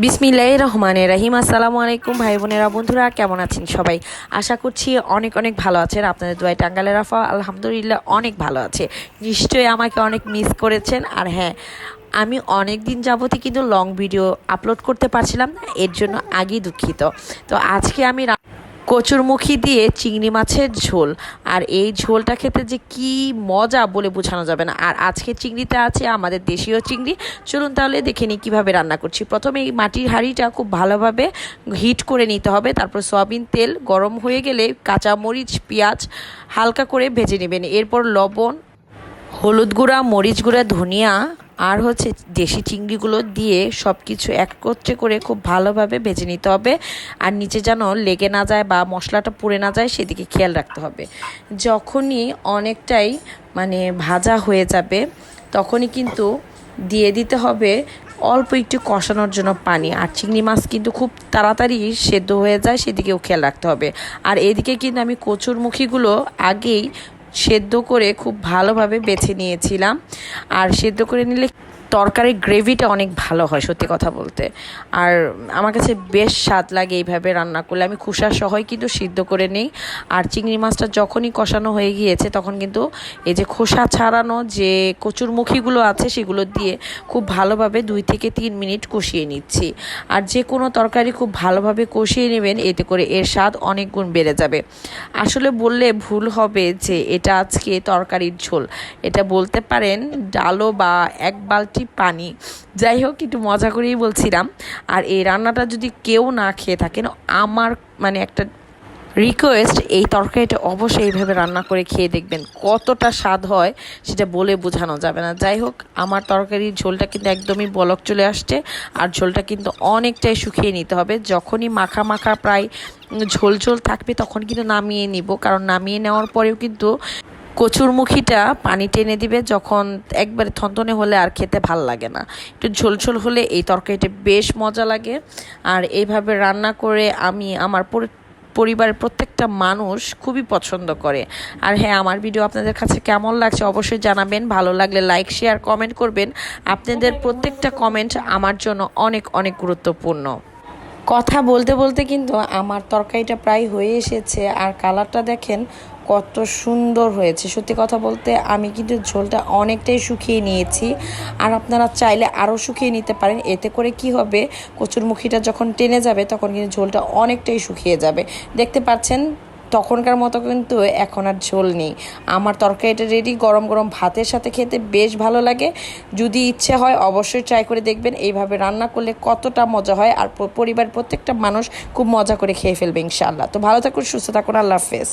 বিসমিল্লাহির রহমানির রহিম। আসসালামু আলাইকুম ভাই বোনেরা, বন্ধুরা, কেমন আছেন সবাই? আশা করছি অনেক অনেক ভালো আছেন। আপনাদের দোয়ায় টাঙ্গাইলের আফা আলহামদুলিল্লাহ অনেক ভালো আছে। নিশ্চয়ই আমাকে অনেক মিস করেছেন। আর হ্যাঁ, আমি অনেক দিন যাবতই কিন্তু লং ভিডিও আপলোড করতে পারছিলাম না, এর জন্য আগেই দুঃখিত। তো আজকে আমি কচুরমুখী দিয়ে চিংড়ি মাছের ঝোল, আর এই ঝোলটা খেতে যে কি মজা বলে বোঝানো যাবে না। আর আজকে চিংড়িতে আছে আমাদের দেশীয় চিংড়ি। চলুন তাহলে দেখে নিই কীভাবে রান্না করছি। প্রথমে এই মাটির হাঁড়িটা খুব ভালোভাবে হিট করে নিতে হবে। তারপর সয়াবিন তেল গরম হয়ে গেলে কাঁচা মরিচ পেঁয়াজ হালকা করে ভেজে নেবেন। এরপর লবণ, হলুদ গুঁড়া, মরিচ গুঁড়া, ধনিয়া আর দেশি চিংড়িগুলো দিয়ে সব কিছু একত্রে করে খুব ভালোভাবে ভেজে নিতে হবে। আর নিচে যেন লেগে না যায় বা মশলাটা পুড়ে না যায় সেদিকে খেয়াল রাখতে হবে। যখনই অনেকটাই ভাজা হয়ে যাবে তখনই কিন্তু দিয়ে দিতে হবে অল্প একটু কষানোর জন্য পানি। আর চিংড়ি মাছ কিন্তু খুব তাড়াতাড়ি সেদ্ধ হয়ে যায়, সেদিকেও খেয়াল রাখতে হবে। আর এদিকে কিন্তু আমি কচুরমুখীগুলো আগেই সেদ্ধ করে খুব ভালোভাবে বেছে নিয়েছিলাম। আর সেদ্ধ করে নিলে তরকারির গ্রেভিটা অনেক ভালো হয় সত্যি কথা বলতে। আর আমার কাছে বেশ স্বাদ লাগে এইভাবে রান্না করলে। আমি খোসা সহই কিন্তু সিদ্ধ করে নিই। আর চিংড়ি মাছটা যখনই কষানো হয়ে গিয়েছে তখন কিন্তু এই যে খোসা ছাড়ানো যে কচুরমুখীগুলো আছে সেগুলো দিয়ে খুব ভালোভাবে 2 থেকে 3 মিনিট কষিয়ে নিচ্ছি। আর যে কোনো তরকারি খুব ভালোভাবে কষিয়ে নেবেন, এতে করে এর স্বাদ অনেক গুণ বেড়ে যাবে। আসলে বললে ভুল হবে যে এটা আজকে তরকারির ঝোল, এটা বলতে পারেন ডালো বা এক বালতি পানি। যাই হোক, একটু মজা করেই বলছিলাম। আর এই রান্নাটা যদি কেউ না খেয়ে থাকেন, আমার একটা রিকোয়েস্ট, এই তরকারিটা অবশ্যই এইভাবে রান্না করে খেয়ে দেখবেন, কতটা স্বাদ হয় সেটা বলে বোঝানো যাবে না। যাই হোক, আমার তরকারির ঝোলটা কিন্তু একদমই বলক চলে আসছে। আর ঝোলটা কিন্তু অনেকটাই শুকিয়ে নিতে হবে। যখনই মাখা মাখা প্রায় ঝোল ঝোল থাকবে তখন কিন্তু নামিয়ে নিব, কারণ নামিয়ে নেওয়ার পরেও কিন্তু কচুরমুখীটা পানি টেনে দিবে। যখন একবারে থনথনে হলে আর খেতে ভাল লাগে না, একটু ঝোল ঝোল হলে এই তরকারিটা বেশ মজা লাগে। আর এইভাবে রান্না করে আমি আমার পরিবারের প্রত্যেকটা মানুষ খুবই পছন্দ করে। আর হ্যাঁ, আমার ভিডিও আপনাদের কাছে কেমন লাগছে অবশ্যই জানাবেন। ভালো লাগলে লাইক শেয়ার কমেন্ট করবেন। আপনাদের প্রত্যেকটা কমেন্ট আমার জন্য অনেক অনেক গুরুত্বপূর্ণ। কথা বলতে বলতে কিন্তু আমার তরকারিটা প্রায় হয়ে এসেছে। আর কালারটা দেখেন কত সুন্দর হয়েছে। সত্যি কথা বলতে আমি কিন্তু ঝোলটা অনেকটাই শুকিয়ে নিয়েছি। আর আপনারা চাইলে আরও শুকিয়ে নিতে পারেন। এতে করে কি হবে, কচুরমুখীটা যখন টেনে যাবে তখন কিন্তু ঝোলটা অনেকটাই শুকিয়ে যাবে। দেখতে পাচ্ছেন তখনকার মতো কিন্তু এখন আর ঝোল নেই। আমার তরকারিটা রেডি। গরম গরম ভাতের সাথে খেতে বেশ ভালো লাগে। যদি ইচ্ছে হয় অবশ্যই ট্রাই করে দেখবেন এইভাবে রান্না করলে কতটা মজা হয়। আর পরিবারের প্রত্যেকটা মানুষ খুব মজা করে খেয়ে ফেলবে ইনশাআল্লাহ। তো ভালো থাকুন, সুস্থ থাকুন, আল্লাহ হাফেজ।